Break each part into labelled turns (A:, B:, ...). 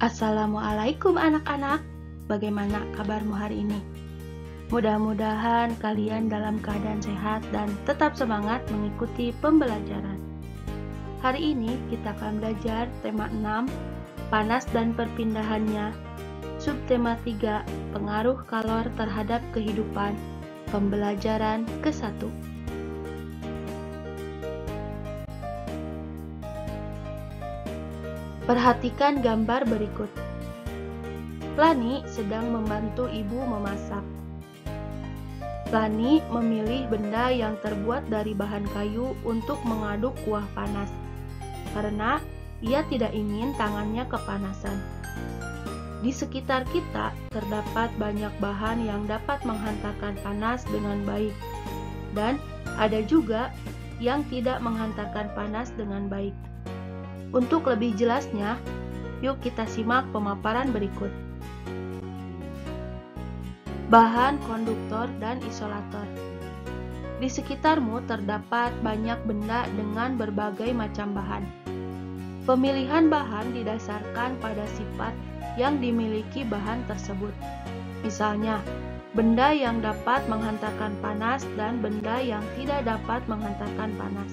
A: Assalamualaikum anak-anak, bagaimana kabarmu hari ini? Mudah-mudahan kalian dalam keadaan sehat dan tetap semangat mengikuti pembelajaran. Hari ini kita akan belajar tema 6, panas dan perpindahannya, subtema 3, pengaruh kalor terhadap kehidupan, pembelajaran ke-1. Perhatikan gambar berikut. Lani sedang membantu ibu memasak. Lani memilih benda yang terbuat dari bahan kayu untuk mengaduk kuah panas, karena ia tidak ingin tangannya kepanasan. Di sekitar kita terdapat banyak bahan yang dapat menghantarkan panas dengan baik, dan ada juga yang tidak menghantarkan panas dengan baik. Untuk lebih jelasnya, yuk kita simak pemaparan berikut. Bahan konduktor dan isolator. Di sekitarmu terdapat banyak benda dengan berbagai macam bahan. Pemilihan bahan didasarkan pada sifat yang dimiliki bahan tersebut. Misalnya, benda yang dapat menghantarkan panas dan benda yang tidak dapat menghantarkan panas.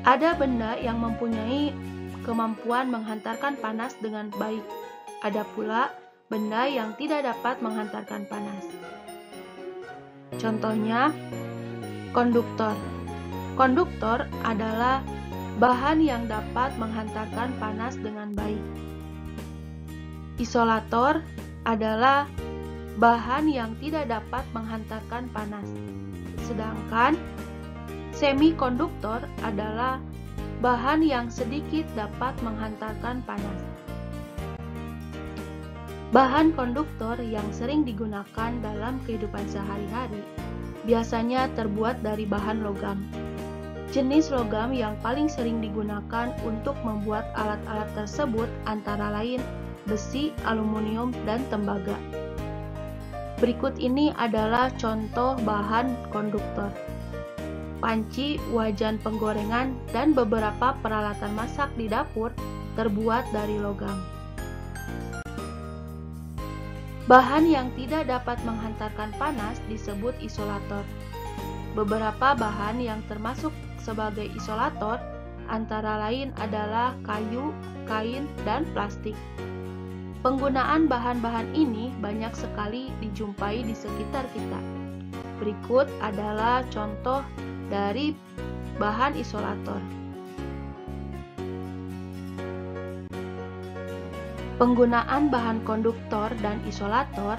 A: Ada benda yang mempunyai kemampuan menghantarkan panas dengan baik. Ada pula benda yang tidak dapat menghantarkan panas. Contohnya, konduktor. Konduktor adalah bahan yang dapat menghantarkan panas dengan baik. Isolator adalah bahan yang tidak dapat menghantarkan panas. Sedangkan semikonduktor adalah bahan yang sedikit dapat menghantarkan panas. Bahan konduktor yang sering digunakan dalam kehidupan sehari-hari biasanya terbuat dari bahan logam. Jenis logam yang paling sering digunakan untuk membuat alat-alat tersebut antara lain besi, aluminium, dan tembaga. Berikut ini adalah contoh bahan konduktor. Panci, wajan penggorengan, dan beberapa peralatan masak di dapur terbuat dari logam. Bahan yang tidak dapat menghantarkan panas disebut isolator. Beberapa bahan yang termasuk sebagai isolator antara lain adalah kayu, kain, dan plastik. Penggunaan bahan-bahan ini banyak sekali dijumpai di sekitar kita. Berikut adalah contoh dari bahan isolator. Penggunaan bahan konduktor dan isolator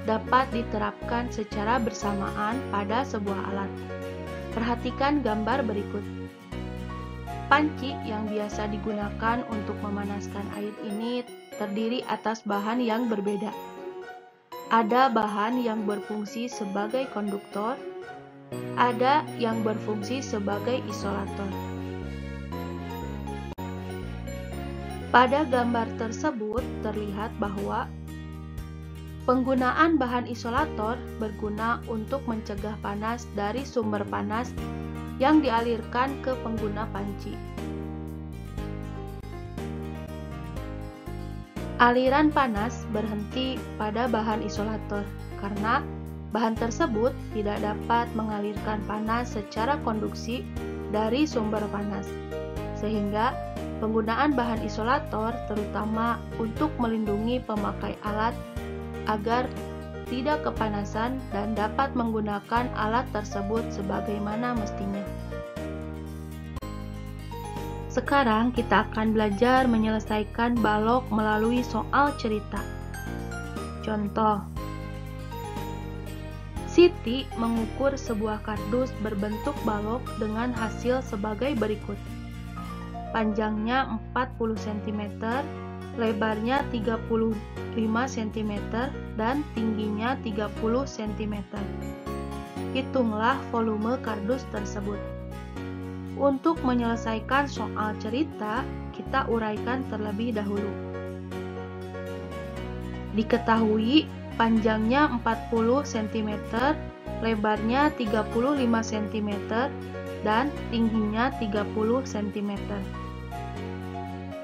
A: dapat diterapkan secara bersamaan pada sebuah alat. Perhatikan gambar berikut. Panci yang biasa digunakan untuk memanaskan air ini terdiri atas bahan yang berbeda. Ada bahan yang berfungsi sebagai konduktor, ada yang berfungsi sebagai isolator. Pada gambar tersebut terlihat bahwa penggunaan bahan isolator berguna untuk mencegah panas dari sumber panas yang dialirkan ke pengguna panci. Aliran panas berhenti pada bahan isolator karena bahan tersebut tidak dapat mengalirkan panas secara konduksi dari sumber panas, sehingga penggunaan bahan isolator terutama untuk melindungi pemakai alat agar tidak kepanasan dan dapat menggunakan alat tersebut sebagaimana mestinya. Sekarang kita akan belajar menyelesaikan balok melalui soal cerita. Contoh, Siti mengukur sebuah kardus berbentuk balok dengan hasil sebagai berikut. Panjangnya 40 cm, lebarnya 35 cm, dan tingginya 30 cm. Hitunglah volume kardus tersebut. Untuk menyelesaikan soal cerita, kita uraikan terlebih dahulu. Diketahui panjangnya 40 cm, lebarnya 35 cm, dan tingginya 30 cm.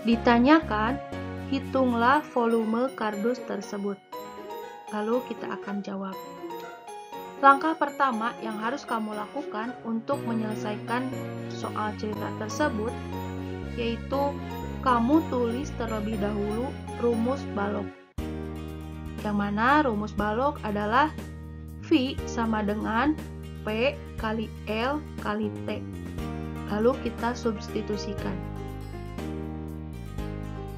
A: Ditanyakan Hitunglah volume kardus tersebut. Lalu kita akan jawab. Langkah pertama yang harus kamu lakukan untuk menyelesaikan soal cerita tersebut, yaitu kamu tulis terlebih dahulu rumus balok. Yang mana rumus balok adalah V sama dengan P kali L kali T. Lalu kita substitusikan.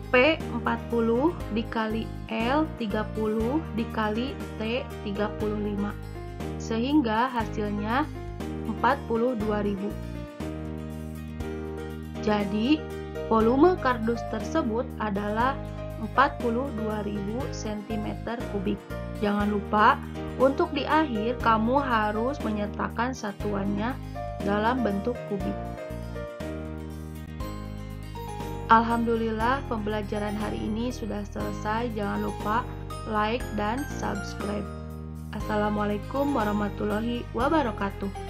A: P 40 dikali L 30 dikali T 35. Sehingga hasilnya 42.000. Jadi, volume kardus tersebut adalah 42.000 cm3. Jangan lupa, untuk di akhir kamu harus menyertakan satuannya dalam bentuk kubik. Alhamdulillah, pembelajaran hari ini sudah selesai. Jangan lupa like dan subscribe. Assalamualaikum warahmatullahi wabarakatuh.